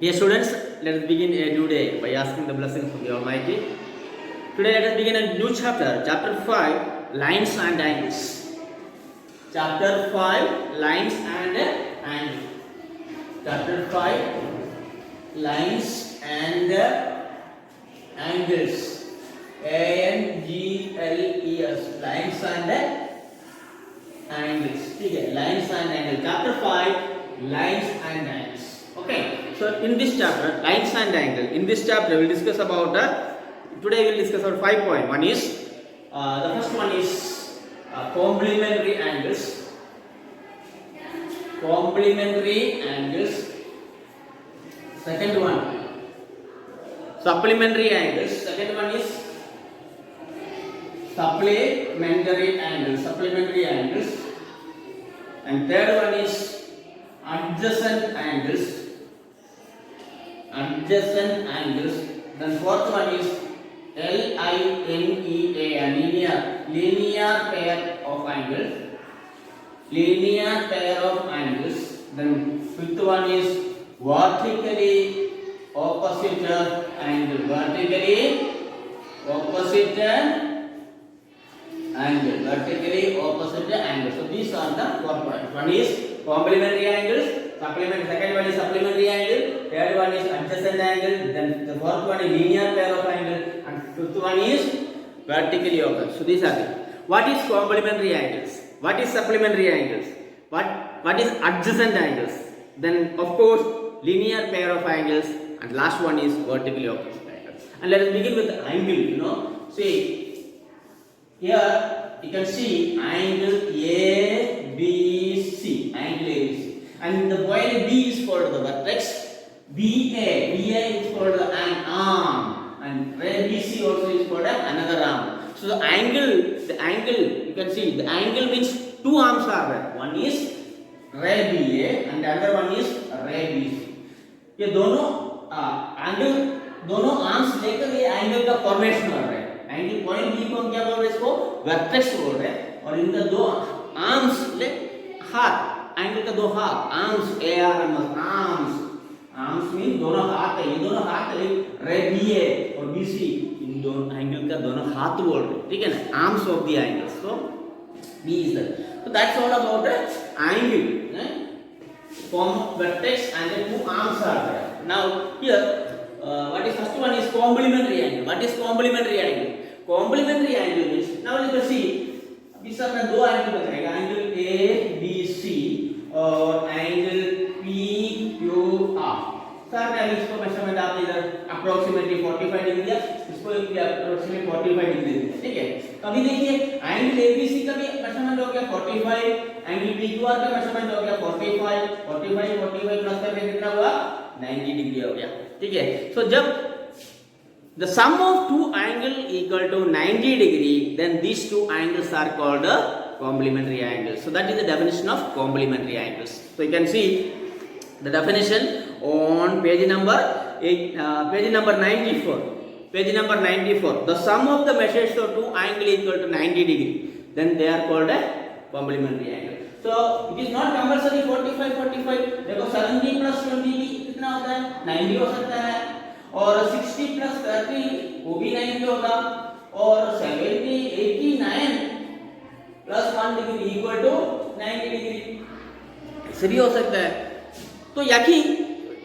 Dear students, let us begin a new day by asking the blessing from the Almighty. Today let us begin a new chapter, chapter 5, lines and angles. Chapter 5, lines and angles. Chapter 5, lines and angles. A-N-G-L-E-S, lines and angles. Okay, lines and angles. Chapter 5, lines and angles. Okay. So in this chapter, lines and angle. In this chapter, we will discuss about today we will discuss about 5 points. One is the first one is complementary angles. Complementary angles. Second one, supplementary angles. Second one is supplementary angles. Supplementary angles. And third one is adjacent angles. Adjacent angles. Then fourth one is LINEA, linear pair of angles. Linear pair of angles. Then fifth one is vertically opposite angle. Vertically opposite angle. Vertically opposite angle. So these are the 4 points. One is complementary angles. Supplement. Second one is supplementary angle. Third one is adjacent angle. Then the fourth one is linear pair of angle. And fifth one is vertically opposite. So these are the. What is complementary angles? What is supplementary angles? What is adjacent angles? Then of course linear pair of angles. And last one is vertically opposite angles. And let us begin with the angle. See here you can see angle ABC. Angle ABC. And the point B is called the vertex. BA is called an arm, and ray BC also is called another arm. So the angle, you can see the angle means two arms are there. One is ray BA and the other one is ray BC. ये दोनों angle दोनों arms लेकर ये angle का formation हो रहा है. Angle point B को हम क्या बोल रहे हैं? इसको vertex बोल रहे हैं. और इनका दो arms ले हाथ. एंगल का दो हाथ, आर्म्स, आर्म्स मीन दोनों हाथ है. ये दोनों हाथ है, रे बी ए और बी सी, इन दोनों एंगल का दोनों हाथ बोल रहे हैं. ठीक है ना? Arms of the angle. So B is that. So that's all about angle. Form vertex and the two arms are there. Now here what is first one is complementary angle. What is complementary angle? Complementary angle means, now let us see, इस sir में दो angle बताएगा, angle A B C और angle P Q R. Sir ने अभी इसको measurement आपने इधर अप्रोक्सीमेटली 45 डिग्री दिया, इसको भी अप्रोक्सीमेटली 45 डिग्री दिया. ठीक है? तो अभी देखिए एंगल ए बी सी का भी मेजरमेंट हो गया 45, एंगल पी क्यू आर का मेजरमेंट हो गया 45 प्लस करके कितना हुआ 90 डिग्री हो गया. ठीक है? सो जब the sum of two angle equal to 90 degree, then these two angles are called complementary angles. So that is the definition of complementary angles. So you can see the definition on page number 94. Page number 94. The sum of the measures of two angle equal to 90 degree, then they are called a complementary angle. So it is not compulsory 45. देखो 70 plus 20 कितना होता है? 90 हो सकता है. और 60 plus 30 वो भी 90 होगा. और 70 89 plus 1 degree equal to 90 degree सही हो सकता है. तो यानी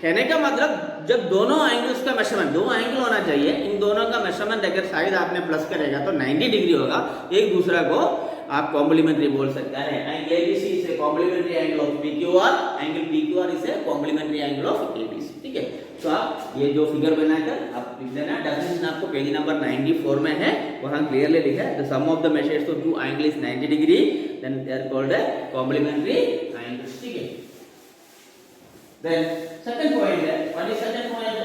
कहने का मतलब जब दोनों एंगल्स का मेजरमेंट, दो एंगल होना चाहिए, इन दोनों का मेजरमेंट अगर साइड आपने प्लस करेगा तो 90 डिग्री होगा. एक दूसरा को आप कॉम्प्लीमेंट्री बोल सकते हैं. Angle ABC is a complementary angle of PQR, angle PQR is a complementary angle of ABC. ठीक है? तो आप ये जो फिगर बनाकर आप लिख देना. डेफिनेशन आपको पेज नंबर 94 में है, वहां क्लियरली लिखा है. The sum of the measures of two angle is 90 degree, then they are called complementary angles. ठीक है? देन सेकंड पॉइंट है, what is second point?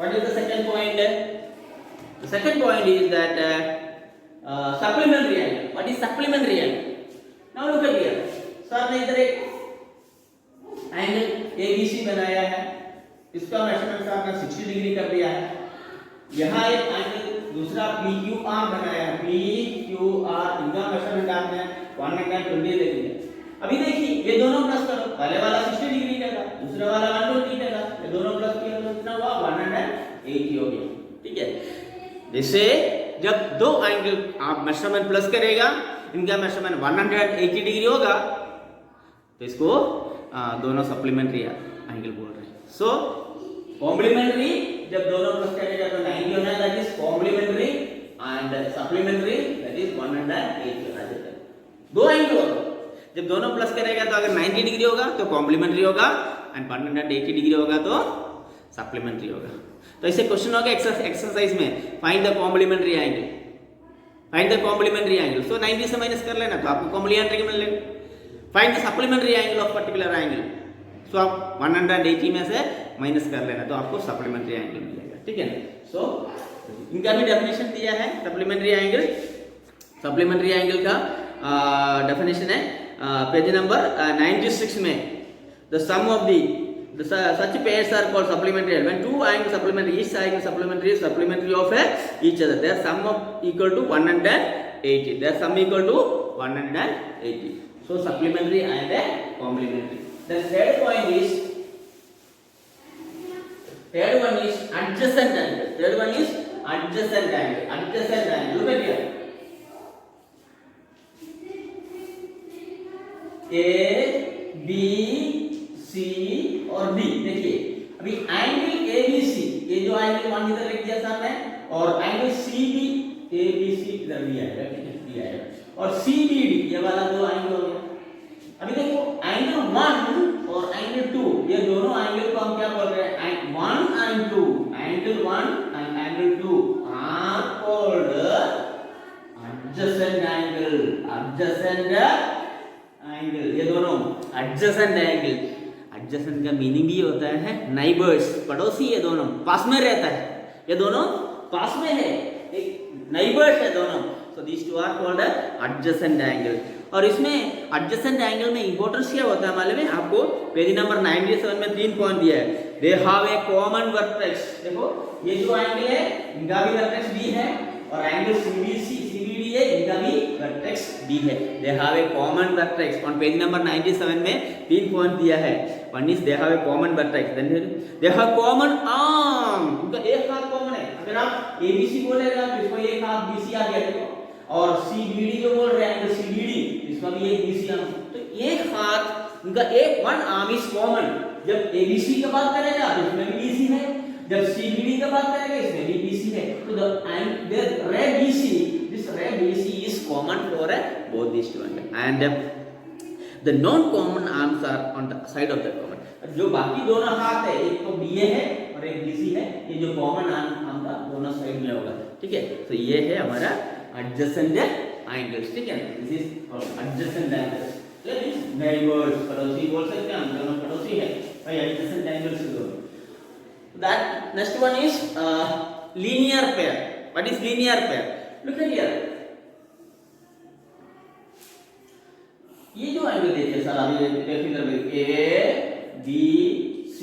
What is the second point? The second point is that supplementary angle. What is supplementary angle? Now look at here. Sir ने इधर एक angle ABC बनाया है, इसका measurement sir ने 60 degree कर दिया है. यहाँ एक एंगल दूसरा PQR बनाया है, PQR इनका मेजरमेंट आपने 120 ले लिया. अभी देखिए ये दोनों प्लस करो, पहले वाला 60 डिग्री देगा, दूसरा वाला 120 देगा, ये दोनों प्लस किया तो कितना हुआ 180 हो गया। ठीक है, जैसे जब दो एंगल आप मेजरमेंट प्लस करेगा, इनका मेजरमेंट 180 डिग्री होगा, तो इसको दोनों सप्लीमेंट्री एंगल बोल रहे हैं। सो कॉम्प्लीमेंट्री जब दोनों प्लस करेगा तो 90 होना है, that is complementary, and supplementary that is 180 होना है। दो एंगल होगा, जब दोनों प्लस करेगा तो अगर 90 डिग्री होगा तो कॉम्प्लीमेंट्री होगा, एंड 180 डिग्री होगा तो सप्लीमेंट्री होगा। तो ऐसे क्वेश्चन होगा एक्सरसाइज में, find the complementary angle, find the complementary angle. So 90 से माइनस कर लेना तो आपको कॉम्प्लीमेंट्री मिलेगा। Find the supplementary angle of particular angle, so आप 180 में से माइनस कर लेना तो आपको सप्लीमेंट्री एंगल मिलेगा। ठीक है ना, सो इनका भी डेफिनेशन दिया है सप्लीमेंट्री एंगल। सप्लीमेंट्री एंगल का डेफिनेशन है पेज नंबर 96 में। The sum of the such pairs are called supplementary when two angles supplementary, each angle supplementary of each other, their sum of equal to 180, their sum equal to 180. So supplementary and complementary. The third point is, third one is adjacent angle. Third one is adjacent angle. Adjacent angle, look at here, A B C और B। देखिए अभी angle ABC, ये जो angle मान इधर लिख दिया सामने, और एंगल CB ABC इधर भी आएगा, ठीक है, दिया है, और CBD ये वाला दो एंगल हो गया। अभी देखो एंगल 1 और एंगल 2, ये दोनों एंगल को हम क्या बोल रहे हैं, 1 and 2, angle 1 and angle 2 are called adjacent angle, adjacent angle, ये दोनों adjacent एंगल। एडजेसेंट का मीनिंग भी होता है नाइबर्स, पड़ोसी, ये दोनों पास में रहता है, ये दोनों पास में है, एक नाइबर्स है दोनों। So this two are called adjacent angle. और इसमें एडजेसेंट एंगल में इंपॉर्टेंस क्या होता है मालूम है आपको, पेज नंबर 97 में 3 पॉइंट दिया है। They have a common vertex, देखो ये जो एंगल है इनका भी वर्टेक्स B है, और एंगल CBD है इनका भी वर्टेक्स B है। They have a common vertex, on page number 97 में 3 पॉइंट दिया है। One is they have a common vertex, then they have common arm, उनका एक हाथ कॉमन है। अगर आप ABC बोलेगा तो इसको एक हाथ BC आ गया, देखो, और CBD जो बोल रहे हैं एंगल CBD, इसका भी एक BC आर्म, तो एक हाथ उनका एक वन आर्म इज कॉमन। जब ABC की बात करेगा तो इसमें भी BC है, जब CBD की बात करेगा इसमें भी BC है, तो the ray BC, this ray BC is common for both these two angles, and the non common arms are on the side of the common। जो बाकी दोनों हाथ है, एक तो BA है और एक BC है, ये जो कॉमन आर्म का दोनों साइड में होगा। ठीक है, तो ये है हमारा adjacent angles। ठीक है, this is adjacent angles, neighbors, पड़ोसी बोल सकते हैं हम, दोनों पड़ोसी है भाई, adjacent angles दोनों। That next one is linear pair. What is linear pair? Look at here. ये जो एंगल देखिए सर, अभी देखिए इधर A B C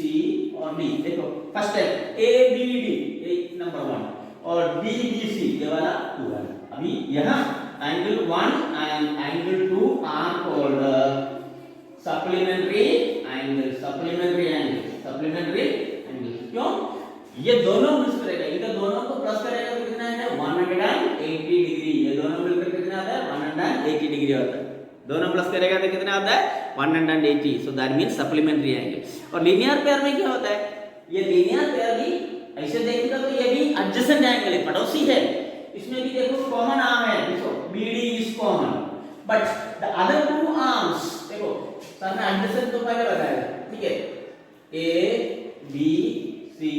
और D, देखो फर्स्ट है ABD, ये नंबर 1, और DBC ये वाला 2 है। अभी यहाँ angle 1 and angle 2 are called supplementary angle, supplementary angle, supplementary angle। क्यों? ये दोनों मिक्स करेगा, इनका दोनों को प्लस करेगा तो कितना है 180 डिग्री, ये दोनों मिलकर कितना आता है 180 डिग्री होता है, दोनों प्लस करेगा तो कितना आता है 180। So that means supplementary angle. और लीनियर पेयर में क्या होता है, ये लीनियर पेयर भी ऐसे देखिएगा तो ये भी एडजेसेंट एंगल है, पड़ोसी है, इसमें भी देखो कॉमन आर्म है, देखो BD is common, but the other two arms, देखो सर ने एडजेसेंट तो पहले बताया, ठीक है, A B C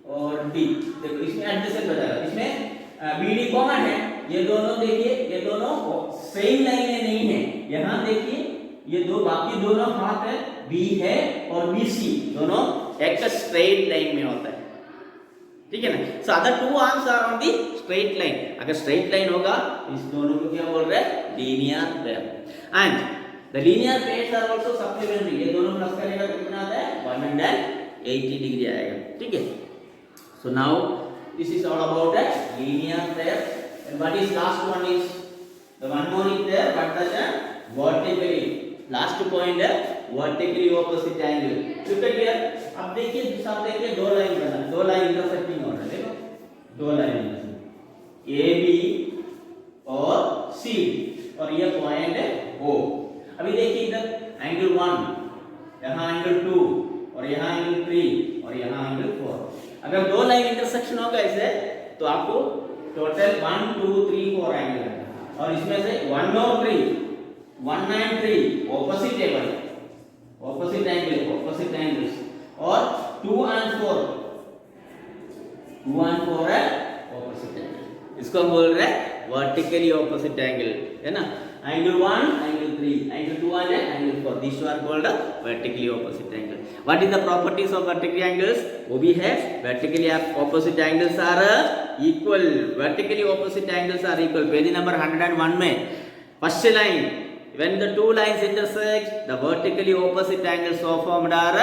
और D, देखो इसमें एडजेसेंट बताया, इसमें BD कॉमन है, ये दोनों देखिए ये दोनों सेम लाइन में नहीं है, यहाँ देखिए ये दो बाकी दोनों हाथ है, B है और BC दोनों एक स्ट्रेट लाइन में होता है, ठीक है ना। So other two arms are on the straight line, अगर स्ट्रेट लाइन होगा इस दोनों को क्या बोल रहे हैं linear pair. And the linear pairs are also supplementary, ये दोनों प्लस करेगा तो कितना आता है 180 डिग्री आएगा, ठीक है। So now this is all about the linear pair. And what is last one is the one more is there, but the vertically last point है vertically opposite angle. Look at here, अब देखिए साहब, देखिए दो line बना, दो line intersecting हो रहा है, देखो दो लाइन ए बी और सी, और ये पॉइंट है ओ। अभी देखिए इधर एंगल 1, यहाँ एंगल 2, और यहाँ एंगल 3, और यहाँ एंगल 4। अगर दो लाइन इंटरसेक्शन होगा ऐसे, तो आपको टोटल 1 2 3 4 एंगल है, और इसमें से 1 और 3 1 and 3 ऑपोजिट है भाई, ऑपोजिट एंगल, ऑपोजिट एंगल्स, और 2 and 4 है ऑपोजिट एंगल। इसको हम बोल रहे हैं वर्टिकली ऑपोजिट एंगल, है ना। Angle 1, angle 3, angle 2 and angle 4, these two are called vertically opposite angle. What is the properties of vertical angles? वो भी है vertically opposite angles are equal, vertically opposite angles are equal। Page number 101 में first line, when the two lines intersect, the vertically opposite angles so formed are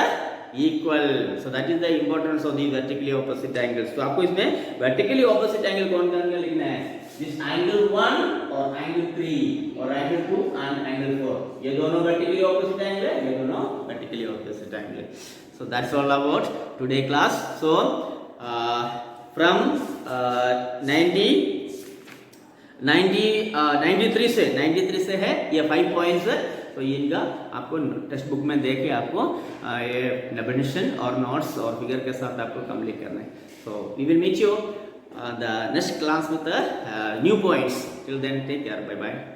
equal. So that is the importance of the vertically opposite angles. तो आपको इसमें vertically opposite angle कौन सा angle लिखना है? This angle 1 और angle 3 और angle 2 and angle 4, ये दोनों vertically opposite angle है, ये दोनों vertically opposite angle। So that's all about today class. So from 93 से है ये 5 पॉइंट्स है। तो ये इनका आपको टेक्स्ट बुक में देख के आपको ये डेफिनेशन और नोट्स और फिगर के साथ आपको कंप्लीट करना है। So we will meet you the next class with new points. Till then take care, bye bye.